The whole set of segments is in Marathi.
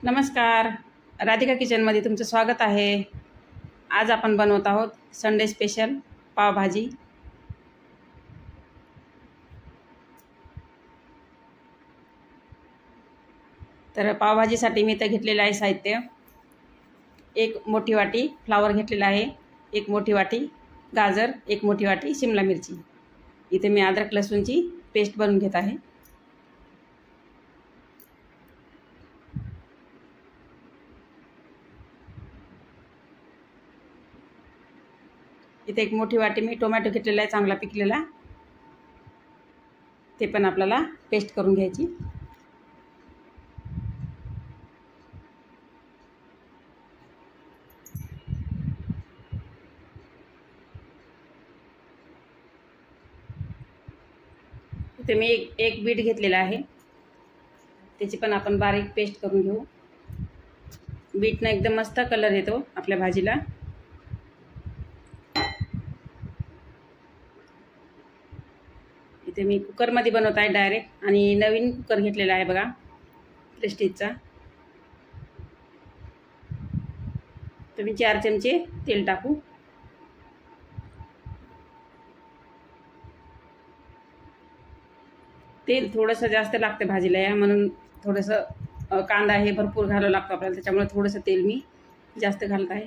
नमस्कार, राधिका किचनमध्ये तुमचं स्वागत आहे। आज आपण बनवत आहोत संडे स्पेशल पावभाजी। तर पावभाजीसाठी मी इथे घेतलेलं आहे साहित्य, एक मोठी वाटी फ्लावर घेतलेला आहे, एक मोठी वाटी गाजर, एक मोठी वाटी शिमला मिरची। इथे मी अद्रक लसूणची पेस्ट बनवून घेत आहे। इथे एक मोठी वाटी मी टोमॅटो घेतलेला आहे, चांगला पिकलेला, ते पण आपल्याला पेस्ट करून घ्यायची। इथे मी एक बीट घेतलेला आहे, त्याची पण आपण बारीक पेस्ट करून घेऊ। बीटने एकदम मस्त कलर येतो आपल्या भाजीला। इथे मी कुकरमध्ये बनवत आहे डायरेक्ट, आणि नवीन कुकर घेतलेला आहे बघा, प्रेस्टीजचा। तर मी 4 चमचे तेल टाकू। तेल थोडंसं जास्त लागते भाजीला या, म्हणून थोडंसं कांदा हे भरपूर घालावं लागतं आपल्याला, त्याच्यामुळे थोडंसं तेल मी जास्त घालत आहे।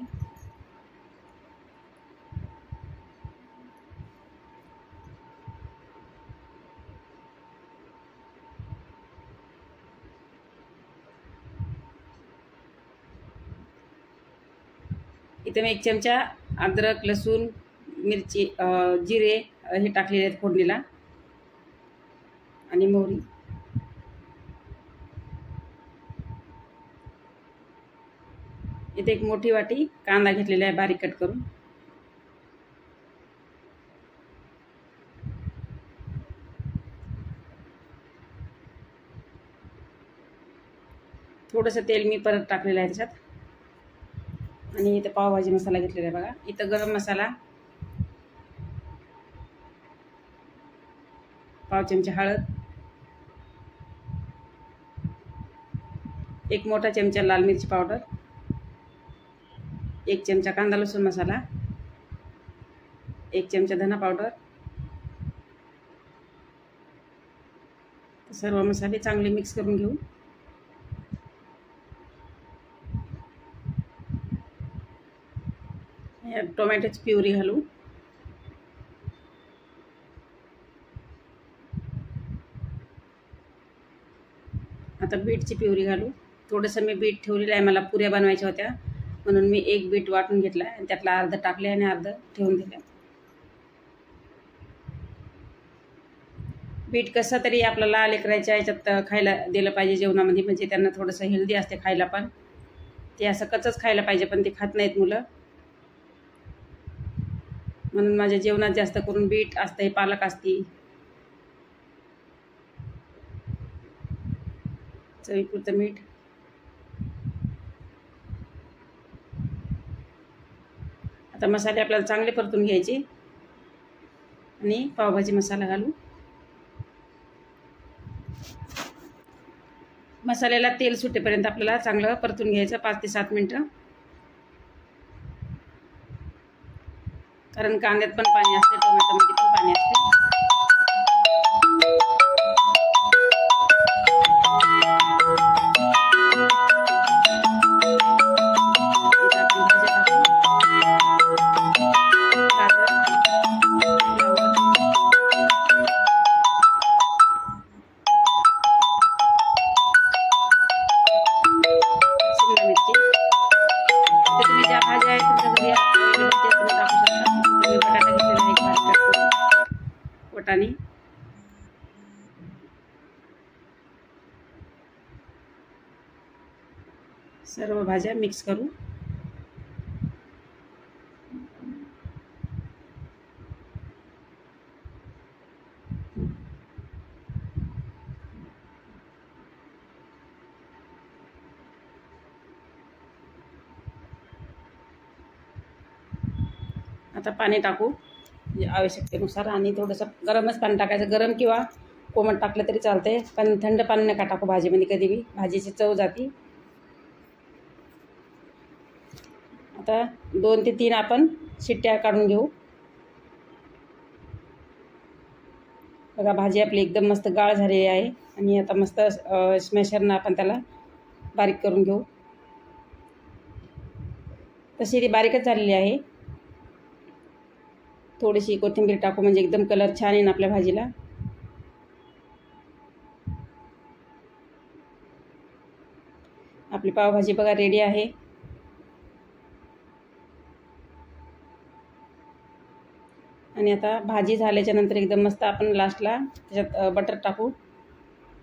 इथे मी 1 चमचा अद्रक लसूण मिरची जिरे हे टाकलेले आहेत फोडणीला, आणि मोहरी। इथे एक मोठी वाटी कांदा घेतलेला आहे बारीक कट करून। थोडंसं तेल मी परत टाकलेलं आहे त्याच्यात, आणि इथे पावभाजी मसाला घेतलेला आहे बघा। इथं गरम मसाला, पाव चमचा हळद, 1 मोठा चमचा लाल मिरची पावडर, 1 चमचा कांदा लसूण मसाला, 1 चमचा धना पावडर। सर्व मसाले चांगले मिक्स करून घेऊ। टोमॅटोची प्युरी घालू। आता बीटची प्युरी घालू। थोडंसं मी बीट ठेवलेलं आहे, मला पुऱ्या बनवायच्या होत्या म्हणून मी 1 बीट वाटून घेतला आणि त्यातला अर्ध टाकले आणि अर्ध ठेवून दिले। बीट कसं तरी आपल्याला लेकरांच्या याच्यात खायला दिलं पाहिजे जेवणामध्ये, म्हणजे त्यांना थोडंसं हेल्दी असते खायला पण। ते असं कच्चंच खायला पाहिजे, पण ते खात नाहीत मुलं, म्हणून माझ्या जेवणात जास्त करून बीट असते, पालक असते। चवीपुरतं मीठ। आता मसाले आपल्याला चांगले परतून घ्यायचे, आणि पावभाजी मसाला घालू। मसाल्याला तेल सुटेपर्यंत आपल्याला चांगलं परतून घ्यायचं, 5 ते 7 मिनिटं, कारण कांद्यात पण पाणी असते, टोमॅटोमध्ये पण पाणी असते। शिमला मिरची, तर तुम्ही ज्या भाज्या आहेत तुमच्या घरी अवेलेबल ते तुम्ही टाकू शकता। मी बटाटा घेतलेला आहे, बारीक कट, वटाणे, सर्व भाज्या मिक्स करू। आता पाणी टाकू आवश्यकतेनुसार, आणि थोडंसं गरमच पाणी टाकायचं, गरम किंवा कोमट टाकलं तरी चालते, पण थंड पाणी नका टाकू भाजीमध्ये कधी बी, भाजीची चव जाती। आता 2 ते 3 आपण शिट्ट्या काढून घेऊ. बघा भाजी आपली एकदम मस्त गाळ झालेली आहे आणि आता मस्त स्मॅशरनं आपण त्याला बारीक करून घेऊ. तशी ती बारीकच झालेली आहे. थोडीशी कोथिंबीर टाकू म्हणजे एकदम कलर छान येईल आपल्या भाजीला. आपली पावभाजी बघा रेडी आहे. आणि आता भाजी झाल्याच्या नंतर एकदम मस्त आपण लास्टला त्याच्यात बटर टाकू.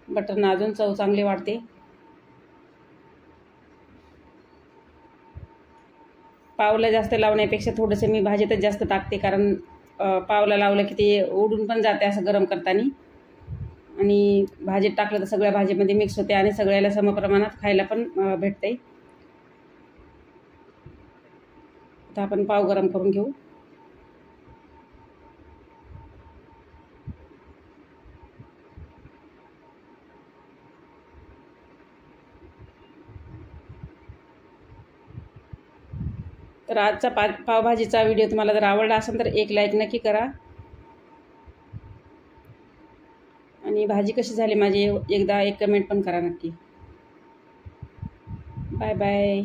बटरनं अजून चव चांगली वाढते. पावला जास्त लावण्यापेक्षा थोडंसं मी भाजीतच जास्त टाकते, कारण पावला लावलं की ते उडून पण जाते असं गरम करताना, आणि भाजीत टाकलं तर सगळ्या भाजीमध्ये मिक्स होते आणि सगळ्याला समप्रमाणात खायला पण भेटते. आता आपण पाव गरम करून घेऊ. तर आजचा पावभाजीचा व्हिडिओ तुम्हाला जर आवडला असेल तर एक लाईक नक्की करा. आणि भाजी कशी झाली माझी एकदा एक कमेंट पण करा नक्की. Bye bye.